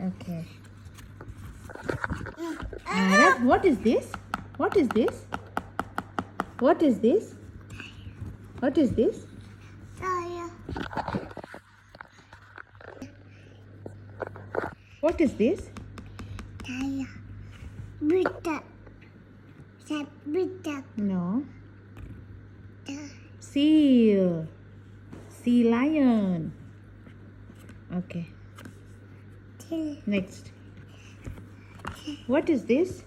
Okay. Arab, what is this? What is this? What is this? What is this? What is this? No. Seal. Sea lion. Okay. Next. What is this?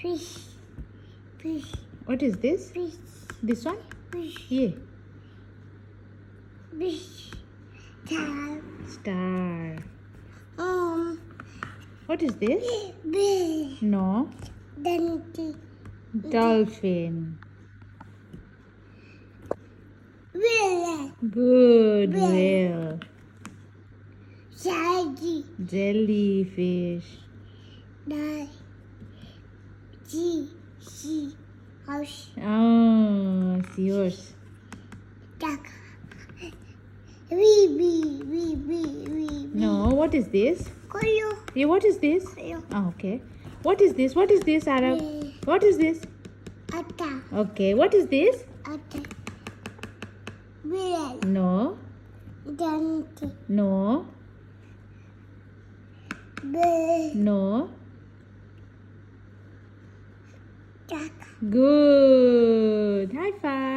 Fish. Fish. What is this? Fish. This one? Fish. Yeah. Fish. Star. What is this? Bee. No. Donkey. Dolphin. Whale. Good. Whale. Whale. Shaggy. Jellyfish. Die. Sea. House. Oh, it's yours. Duck. Wee. No, what is this? Koyo. Yeah, what is this? Koyo. Oh, okay. What is this? What is this, Arab? Wee. What is this? Atta. Okay, what is this? Atta. Whale. No. Donkey. No. Bee. No. Duck. Good. High five.